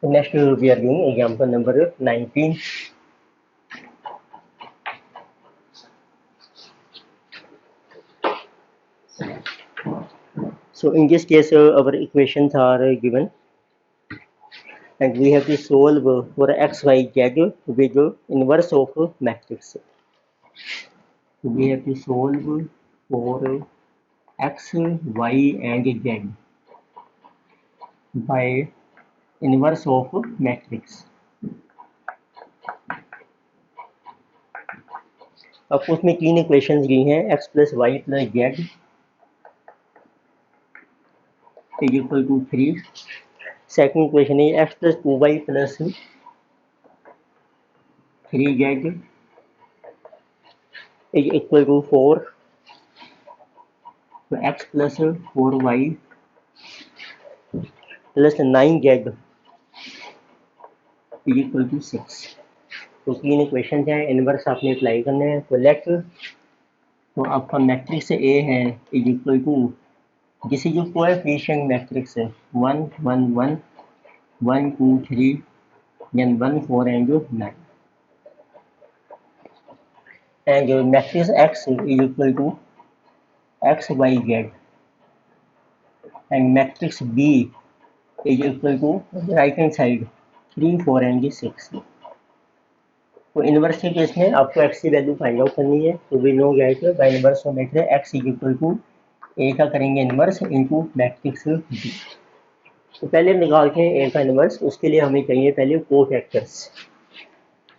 Next we are doing example number 19. So in this case our equations are given and we have to solve for x, y, z with the inverse of matrix. We have to solve for x, y and z by inverse of matrix. आपको उसमें तीन equations दी हैं x plus y plus z is equal to 3. Second equation है x plus 2y plus 3z is equal to 4. तो x plus 4y plus 9z is equal to 6. तो तीन equation हैं, इनवर्स आपने अप्लाई करने हैं. तो लेट तो आपका मैट्रिक्स ए है इज इक्वल टू जिसे जो कोएफिशिएंट मैट्रिक्स है 1 1 1 1 2 3 then 1 4 and 9 and matrix x is equal to x y z and matrix b is equal to right hand side 3 4 and 6. तो इनवर्स के केस में आपको x की value find out करनी है. तो we know that by inverse of matrix x is equal to A का करेंगे इनवर्स इनटू मैट्रिक्स बी. तो पहले निकालते हैं ए का इनवर्स. उसके लिए हमें चाहिए पहले कोफैक्टर्स.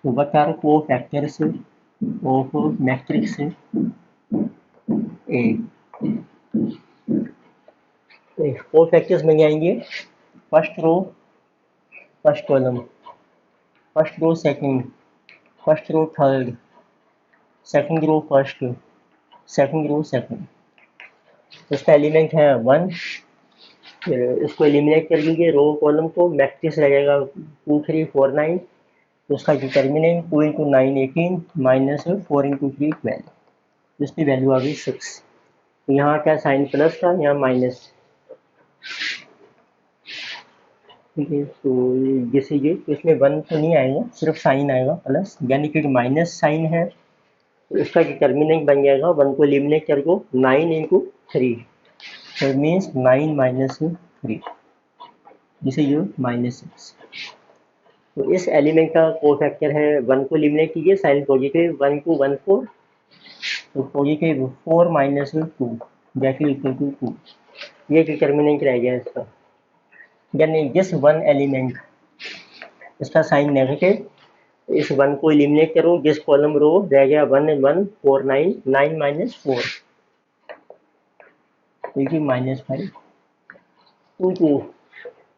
तो what are cofactors of matrix A. Cofactors बन जाएंगे first row first column, first row second, first row third, second row first, second row second. इसका एलिमेंट है 1. फिर इसको एलिमिनेट कर लीजिए रो कॉलम को. मैट्रिक्स रह जाएगा 2 3 4 9. तो उसका डिटर्मिनेंट 2 इंटू 9 18 माइनस 4 इंटू 3 12. इसकी वैल्यू आ गई 6. तो यहाँ क्या साइन प्लस था, यहाँ माइनस. ठीक है. तो जैसे ये तो इसमें 1 तो नहीं आएगा, सिर्फ साइन आएगा प्लस, यानी कि माइनस साइन है. तो इसका डिटर्मिनेंट बन जाएगा 1 को एलिमिनेट कर दो 9 इंटू 3. तो मीन्स 9 माइनस 3 जिसे ये माइनस 6. तो इस एलिमेंट का कोफैक्टर है 1 को एलिमिनेट कीजिए साइन पॉजिटिव 1 टू 1 4. तो positive 4 minus 2 that is equal to 2. ये डिटर्मिनेंट रह गया इसका. यानी जिस वन एलिमेंट इसका साइन नेगेटिव, इस 1 को एलिमिनेट करो, जिस कॉलम रो रह गया 1 1 4 9 9 माइनस 4 माइनस 5 2 2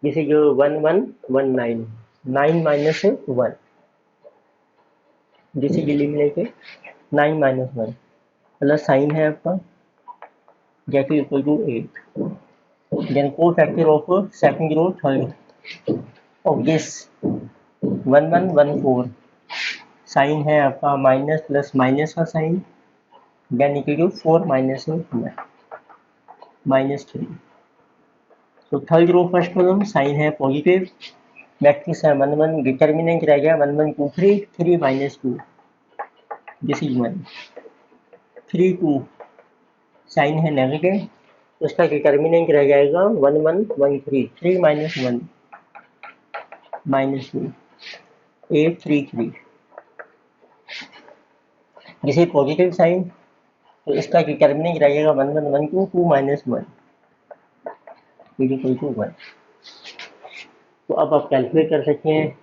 जिसे जो 1 1 1 9 9 माइनस 1 जिसे एलिमिनेट 9 माइनस 1 प्लस साइन है आपका get equal to 8. Then cofactor of second row third of this 1 1 1 4. Sign है आपका माइनस प्लस माइनस का sign, then equal to 4 minus 1 minus 3. तो third row first column sign है positive, matrix है 1 1, determinant रह गया 1 1 2 3 3 माइनस 2 दिस इज 1 3 2. साइन है negative, उसका डिटर्मिनेंट रह जाएगा 1 1 1 3 3 माइनस 1 माइनस 2 8 3 3 जिसे पॉजिटिव साइन. तो इसका डिटर्मिनेंट रह जाएगा 1 1 1 2 2 माइनस 1 इक्वल टू 1. तो अब आप कैलकुलेट कर सकते हैं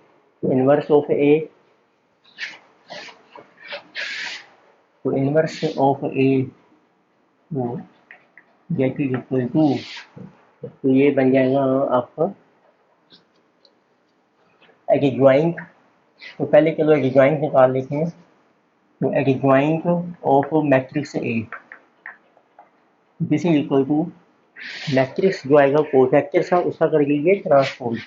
इनवर्स ऑफ ए. तो inverse of A get is equal to, तो ये बन जाएगा आपका एडजॉइंट. तो पहले चलो एडजॉइंट निकाल लेते हैं. तो adjoint of matrix A this is equal to matrix जो आएगा कोफैक्टर सा उसका कर लीजिए transpose.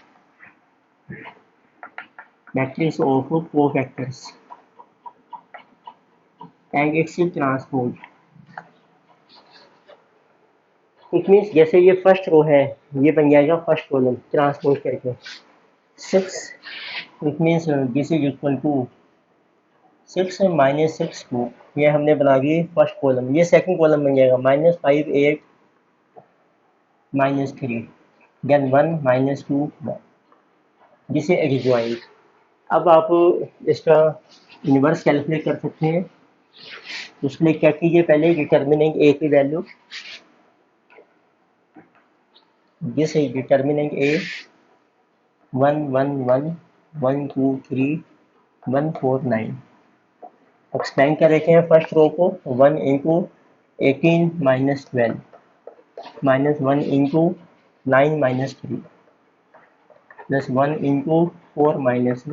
Matrix of cofactors and its transpose. It means जैसे ये फर्स्ट रो है ये बन जाएगा फर्स्ट कॉलम ट्रांसपोज करके. 6, it means this is equal to 6 minus 6 2, ये हमने बना दिए फर्स्ट कॉलम। ये सेकंड कॉलम बन जाएगा -5 8 -3, देन 1 -2 1, जिसे एडजॉइंट। अब आप इसका इन्वर्स कैलकुलेट कर सकते हैं। उसके लिए क्या कीजिए, पहले डिटर्मिनेंट ए की value, this is determinant A 1 1 1 1 2 3 1 4 9। Explain कर रखे हैं फर्स्ट रो को, 1 into 18 minus 12 minus 1 into 9 minus 3 plus 1 into 4 minus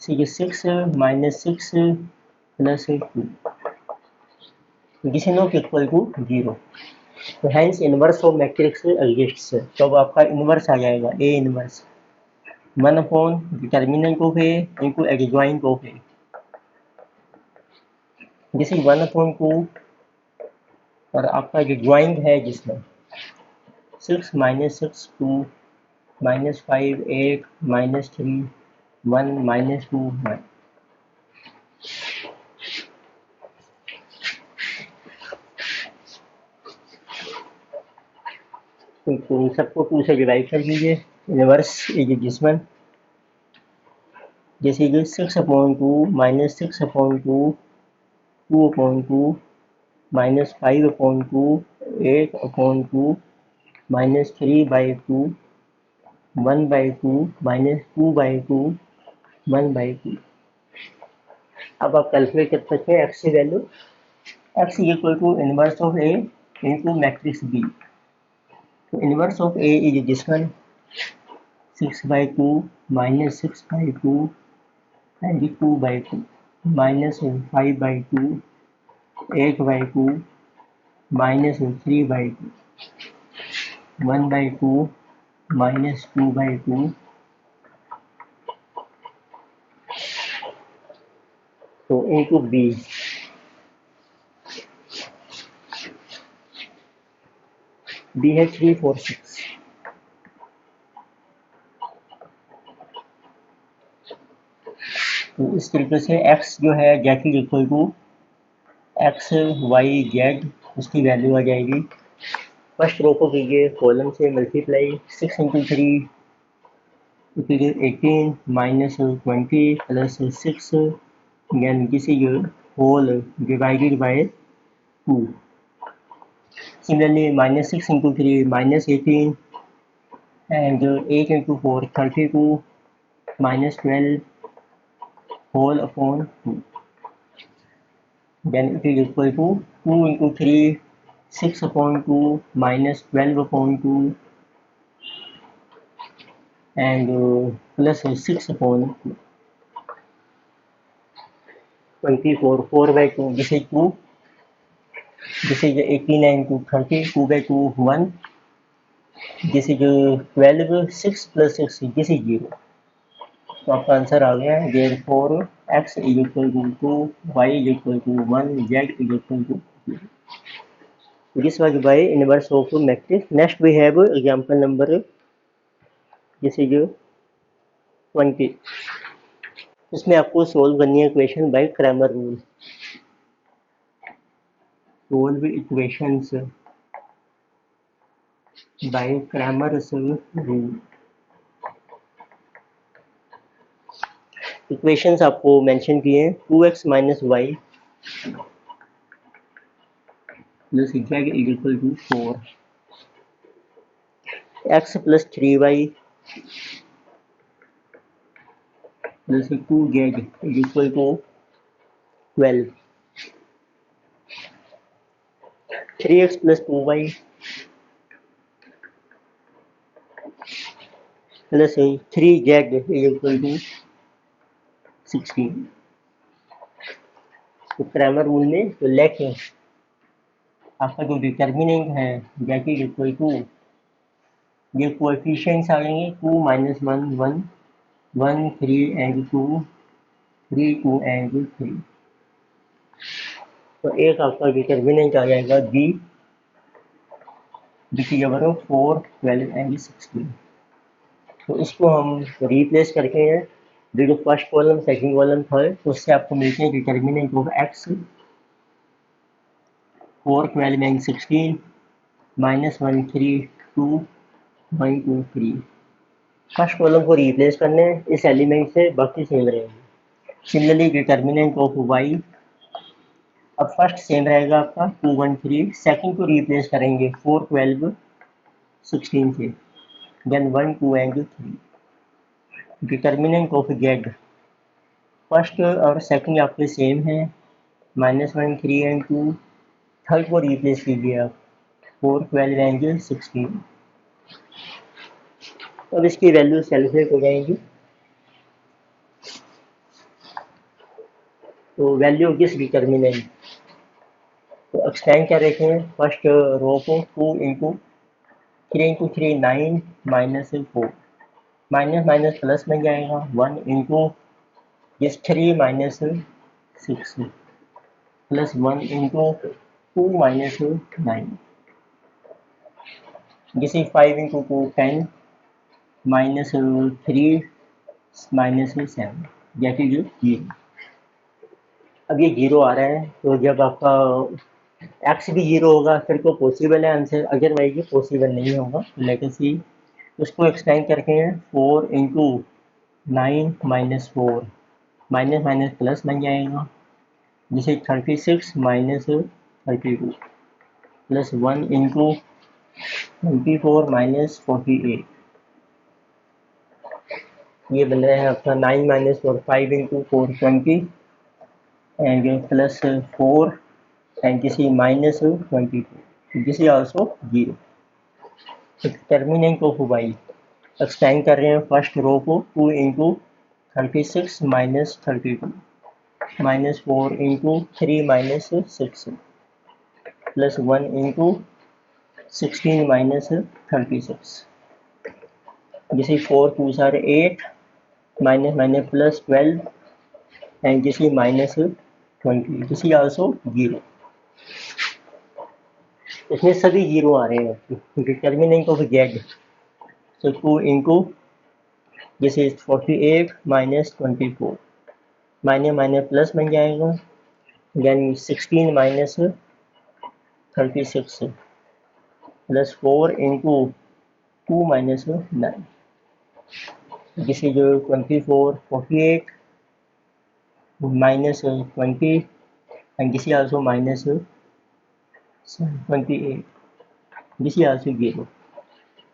6 minus 6 plus 2, this is not equal to 0। तो hence inverse of matrix exists. तो अब आपका इनवर्स आ जाएगा A inverse 1 upon determinant of A into adjoint of A, this is 1 upon 2, और आपका जो drawing है जिसमें 6 माइनस 6 2 -5 8 -3 1 -2 1। तो इन सबको 2 से डिवाइड कर दीजिए। इनवर्स जिसमें जैसे कि 6/2 -6/2 2/2 -5/2 8/2 -3/2 1/2 -2/2 1/2। अब आप कैलकुलेट कर सकते हैं एक्स की value. X equal to inverse of A into matrix B. तो inverse of A is this one 6/2 -6/2 and 2/2 -5/2 8/2 -3/2 1/2 -2/2। तो इंटू बी है 3 4 6। तो इस तरीके से x जो है z equal to x y z, उसकी वैल्यू आ जाएगी। फर्स्ट रो को कीजिए कॉलम से multiply 6 into 3 18 minus 20 plus 6 then this is whole divided by 2. Similarly -6 into 3 -18 and 8 into 4 32 -12 whole upon 2. Then it is equal to 2 into 3 6/2 -12/2 and plus 6/2 24 4/2, this is 2, this is 18 into 30 2/2 1, this is 12 6 plus 6, this is 0। तो आपका answer आ गया है। Therefore x is equal to 2, y is equal to 1, z is equal to 0। This was by inverse of matrix. Next we have example number this is 20। इसमें आपको solve करनी है equation by Cramer rule. Solve equations by Cramer rule. Equations आपको mention किए हैं 2x - y plus z is equal to 4, x plus 3y plus 2z is equal to 12, 3x plus 2y plus 3z is equal to 16। तो Cramer rule में तो late आपका जो determinant है z is equal to, ये coefficients आ जाएंगे 2 - 1 1 1 3 and 2 3 2 and 3। तो एक आपका डिटर्मिनेंट आ जाएगा b विच इज 4 12 and 16। तो इसको हम रिप्लेस करके हैं, जो first column second column third, तो उससे आपको मिलते हैं determinant of x 4 12 and 16 -1 3 2 1 2 3। First column को रिप्लेस करने हैं इस एलिमेंट से, बाकी सेम रहेंगे। सिमिलरली डिटर्मिनेंट ऑफ वाई, अब फर्स्ट सेम रहेगा आपका 2 1 3, सेकंड को रिप्लेस करेंगे 4 12 16 से, then 1 2 and 3। Determinant of z, first और सेकंड आपके सेम है, -1 3 एंड 2, थर्ड को रिप्लेस कीजिए आप 4 12 एंड 16। अब इसकी वैल्यू कैलकुलेट हो जाएगी, तो वैल्यू होगी इस डिटर्मिनेंट, तो एक्सटेंड क्या रखें, फर्स्ट रो को 2 into 3 into 3 9 -4, minus minus plus में जाएगा 1 इंटू ये 3 -6 plus 1 into 2 -9, this is 5 into 2 10 -3 -7, that is 0। अब ये 0 आ रहा है, तो जब आपका एक्स भी 0 होगा फिर तो पॉसिबल है आंसर, अदरवाइज ये पॉसिबल नहीं होगा। लेट अस सी, उसको एक्सटेंड करके हैं 4 इंटू 9 -4, माइनस माइनस प्लस बन जाएगा, जिसे 36 -32 प्लस 1 इंटू 24 -48, ये बन रहा है आपका 9 -4 5 into 4 20 and plus 4 and this is -22, this is also 0। Determinant of y, extend कर रहे हैं फर्स्ट रो को 2 into 36 -32 -4 into 3 -6 plus 1 into 16 -36, this is 4 2s are 8 minus minus plus 12 and this is -20, this is also 0। इसमें सभी 0 आ रहे हैं। Determinant of Z, so 2 into this is 48 -24, minus minus plus बन जाएगा, then 16 -36 plus 4 into 2 -9, this is 24 48 -20 and this is also -28, this is also 0।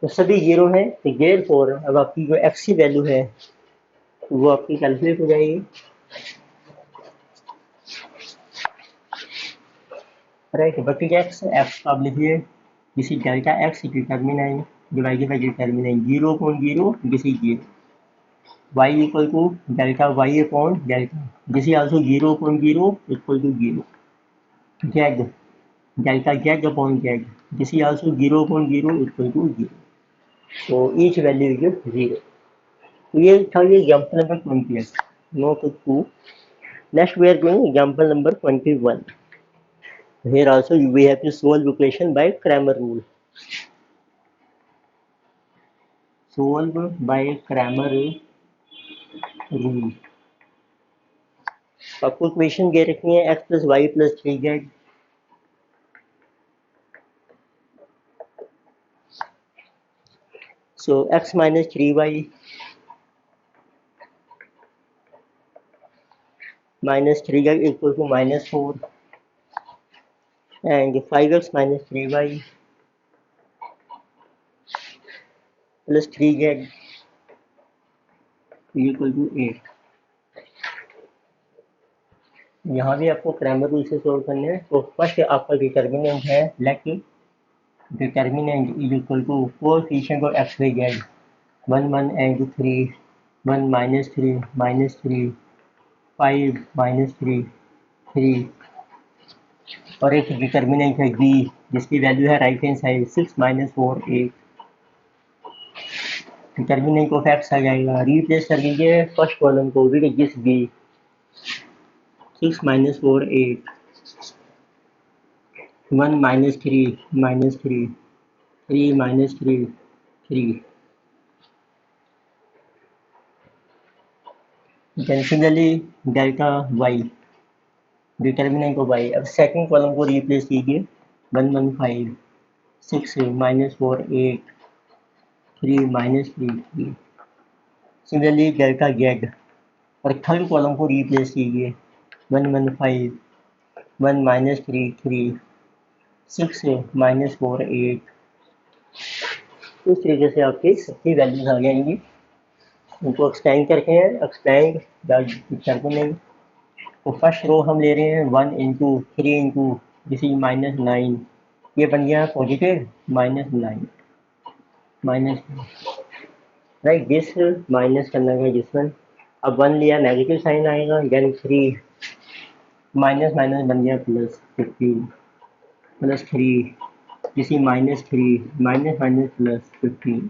तो सभी 0 है, तो देयर फोर अब आपकी जो एक्स की वैल्यू है वो आपकी कैलकुलेट हो जाएगी। राइट, बट एक्स एक्स आप लिखिए, this is delta x determinant divided by determinant 0.0, this is 0, y equal to delta y upon delta, this is also 0.0 equal to 0, z delta z upon z, this is also 0.0 equal to 0, so each value is 0। तो ये था ये example number 20, note 2। Next we are going example number 21। Here also we have to solve equation by Cramer rule, solve by Cramer rule। आपको equation दे रखी है x plus y plus 3z, so x minus 3y minus 3z equal to -4 and 5x minus 3y plus 3z equal to 8। यहाँ भी आपको Cramer rule से solve करने हैं। तो फर्स्ट आपका डिटर्मिनेंट है, let determinant is equal to coefficient of x y z 1 1 and 3 1 -3 -3 5 -3 3 और एक डिटर्मिनेंट है b जिसकी वैल्यू है right hand side 6 -4 8। Determinant of x आ जाएगा, रिप्लेस कर दीजिए फर्स्ट कॉलम को with this b 6 -4 8 1 -3 -3 3 -3 3 then similarly delta y, determinant of y. अब सेकंड कॉलम को रिप्लेस कीजिए, 115 6 -4 8 3 -3 3। सिमिलरली डेल्टा जेड, और थर्ड कॉलम को रिप्लेस कीजिए, 115 1 -3 3 6 -4 8। इस तरीके से आपकी सबकी वैल्यूज आ जाएंगी। उनको एक्सटेंड करके हैं, एक्सटेंड करके नहीं। तो फर्स्ट रो हम ले रहे हैं 1 इंटू 3 इंटू दिस इज -9, ये बन गया positive -9 minus, right. This minus करना है जिसमें, अब 1 लिया नेगेटिव साइन आएगा, देन 3 माइनस माइनस बन गया +15 +3 this is -3 minus minus +15,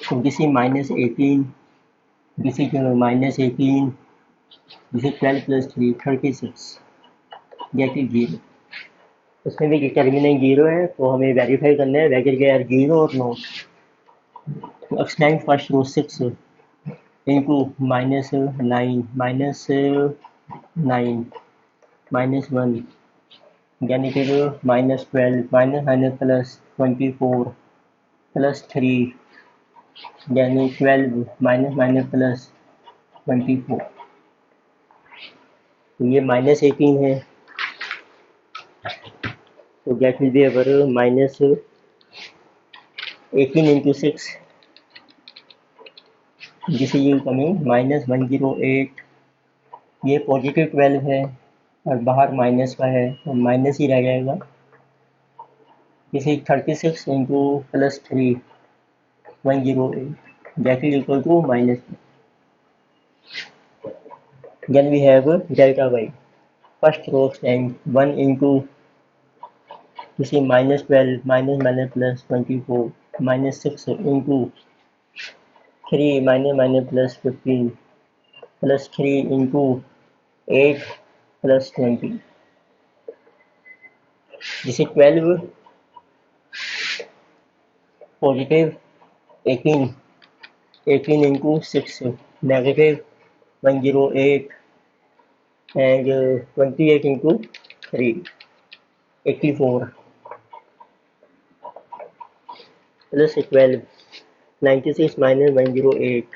so this is -18, this is -18, this is 12 plus 3 36, gate is 0। उसमें भी डिटर्मिनेंट 0 है, तो हमें वेरीफाई करना है वैगर के आर 0 और no. Extend first row 6 into -9 -9 -1, यानी कि -12 -24 +3, यानी 12 -24, तो ये -18 है, तो that will be our -18 into 6, this is coming -108, ये पॉजिटिव 12 है और बाहर माइनस का है, तो माइनस ही रह जाएगा। This is 36 into +3 108, that is equal to -, then we have delta y, first row extend 1 into this is -12 -24 -6 into 3 -+15 +3 into 8 +20, this is 12 positive 18 into 6 negative 108 and 28 into 3 84 plus 12 96 minus 108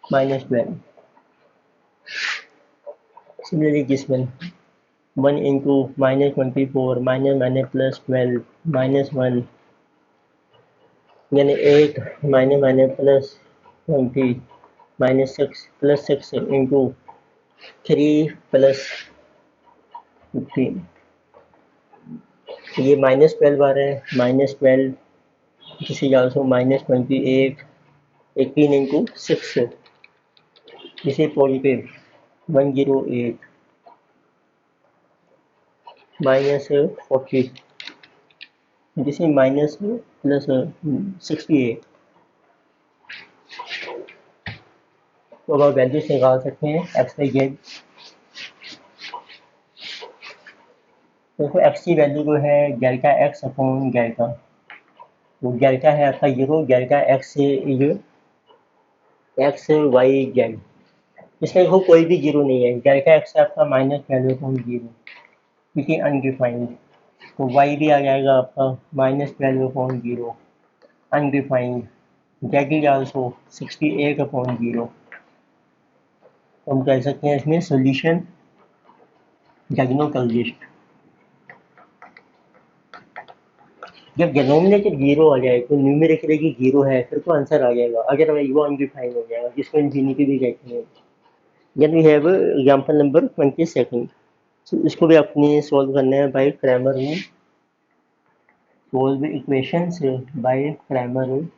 minus 12. Similarly this one 1 into -24 minus plus 12 minus 1, यानी 8 minus plus 20 minus 6 plus 6 into 3 plus 15, ये -12 आ रहा है, -12 this is also -28 18 into 6, this is positive 108 -40, this is minus plus 68। तो अब आप values निकाल सकते हैं एक्स वाई जेड। देखो एक्स की वैल्यू जो है डेल्टा एक्स अपॉन डेल्टा, तो डेल्टा है आपका 0, डेल्टा एक्स से एक्स वाई जेड, इसमें देखो कोई भी 0 नहीं है, डेल्टा एक्स है आपका -12/0, इसी अनडिफाइंड, तो वाई भी आ जाएगा आपका -12/0 अनडिफाइंड, जेड इज आल्सो 68/0। तो हम कह सकते हैं इसमें सोल्यूशन डायगोनल लिस्ट। जब डिनोमिनेटर 0 आ जाए तो न्यूमेरिकली 0 है, फिर तो आंसर आ जाएगा, अदरवाइज वो अनडिफाइंड हो जाएगा, जिसको इन्फिनिटी भी कहते हैं। Then we have example number 22, तो इसको भी अपनी सॉल्व करना है by Cramer rule. Solve equations by Cramer rule.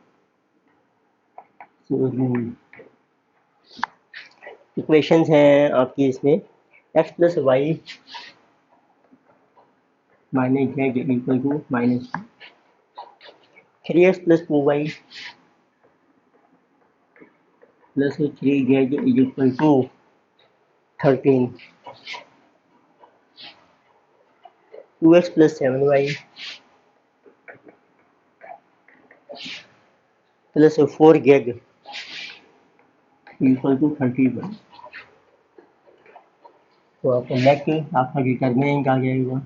Equations हैं आपकी इसमें x plus y minus z equal to -2, 3x plus 2y plus 3z equal to 13, 2x plus 7y plus 4z equal to 31। तो आपको next आपका determinant आ जाएगा,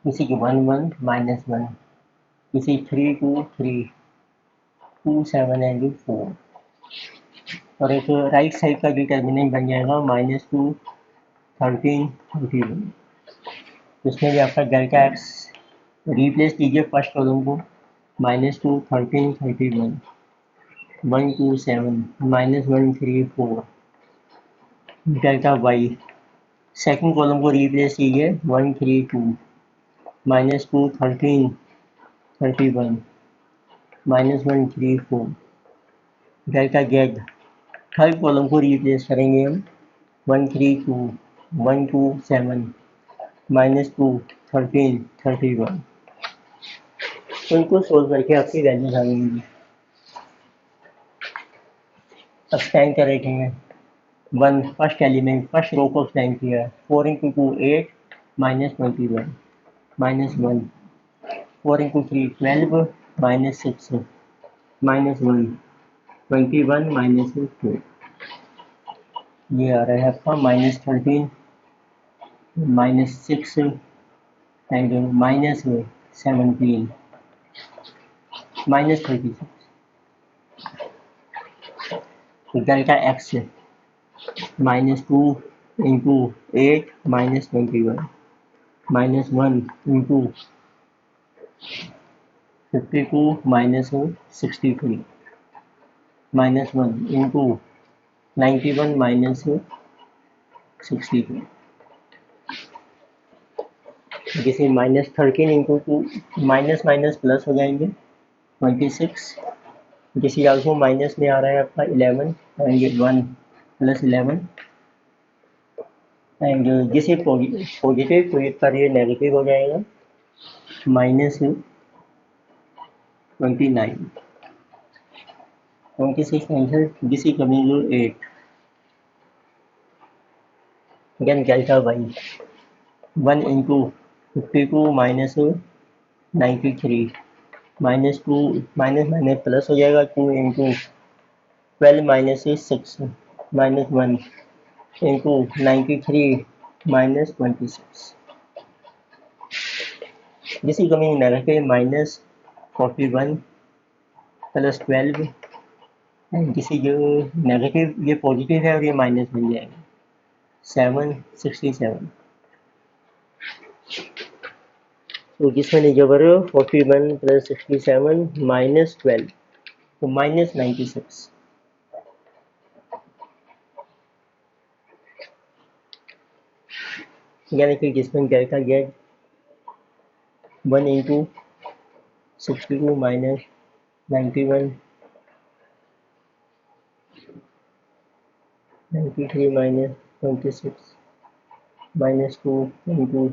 किसी की 1 1 -1, किसी 3 2 3, 2 7 एंड 4। और एक राइट साइड का डिटर्मिनेंट बन जाएगा -2 13 31। इसमें भी आपका डेल्टा एक्स रिप्लेस कीजिए फर्स्ट कॉलम को, -2 13 31, 1 2 7 -1 3 4। डेल्टा वाई सेकंड कॉलम को रिप्लेस कीजिए 1 3 2, -2 13 31, -1 3 4। डेल्टा जेड थर्ड कॉलम को रिप्लेस करेंगे हम 1 3 2, 1 2 7, -2 13 31। तो इनको सोल्व करके आपकी वैल्यूज आ जाएंगी। अब स्टैंड कर रखेंगे 1 फर्स्ट एलिमेंट फर्स्ट रो को स्टैंड किया, 4 इंटू 2 8 -21 -1, 4 इंटू 3 12 -6 -1 21 -2। ये आ रहा है आपका -13 -6 and -17 -36। Delta x -2 into 8 -21 -1 into 52 -63 -1 into 91 -62। जैसे -13 इंटू 2 माइनस माइनस प्लस हो जाएंगे 26। किसी आल्सो माइनस में आ रहा है आपका 11 एंड 1 प्लस 11 एंड जिसे पॉजिटिव तो एक पर ये नेगेटिव हो जाएगा -29। 26 आंसर जिसे coming 8। again delta y 1 into 52 -93 -2 minus minus plus हो जाएगा 2 इंटू 12 -6 -1 इंटू 93 -26। जिसकी कमिंग नेगेटिव -41 प्लस 12 एंड किसी जो नेगेटिव ये पॉजिटिव है और ये माइनस बन जाएगा 767। तो जिसमें जबर 41 प्लस 67 -12 तो -96। यानी कि जिसमें डेल्टा जेड 1 इंटू 62 -91 93 -26 -2 इंटू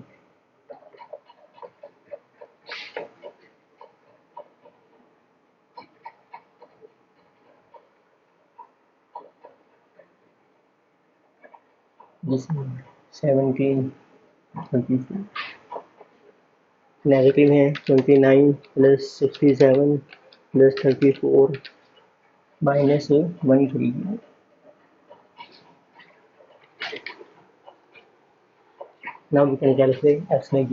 जिसमें 17 34 नेगेटिव है 29 plus 67 plus 34 -130। Now we can calculate x by z।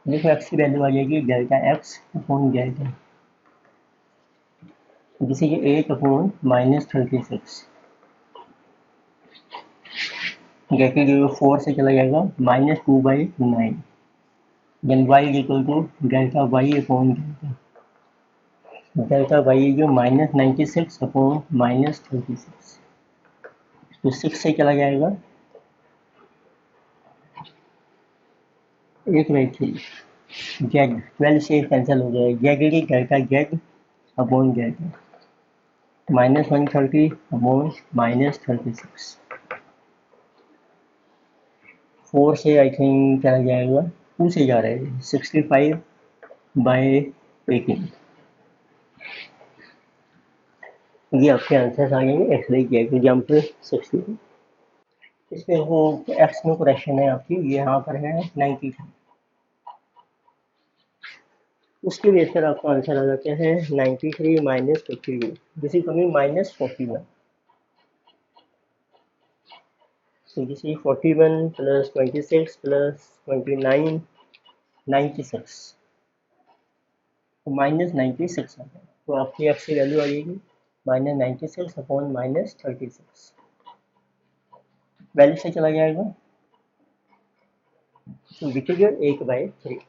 देखो x की वैल्यू आ जाएगी डेल्टा x अपॉन जेड, जिसे ये 8 अपॉन -36 गेट 4 से चला जाएगा -2/9। Then y equal to delta y upon delta y जो -96 अपॉन -36 तो 6 से चला जाएगा 8/3। जेड 12 से कैंसिल हो जाएगा, Z delta z upon Z -130 upon -36। 4 से आई थिंक चला जाएगा 2 से जा रहा है 65/18। ये आपके आंसर्स आ जाएंगे एक्स वाई जेड एग्जाम्पल 60। इसमें वो एक्स में करेक्शन है आपकी, ये यहाँ पर है 93। उसके बेस पर आपका आंसर आ जाता है 93 minus 51, this is coming minus 41. So this is 41 plus 26 plus 29, 96. तो माइनस 96 आ गया, तो आपकी एक्स की वैल्यू आ जाएगी -96 अपॉन -36. वैल्यू से चला जाएगा, तो विच इज योर 8/3.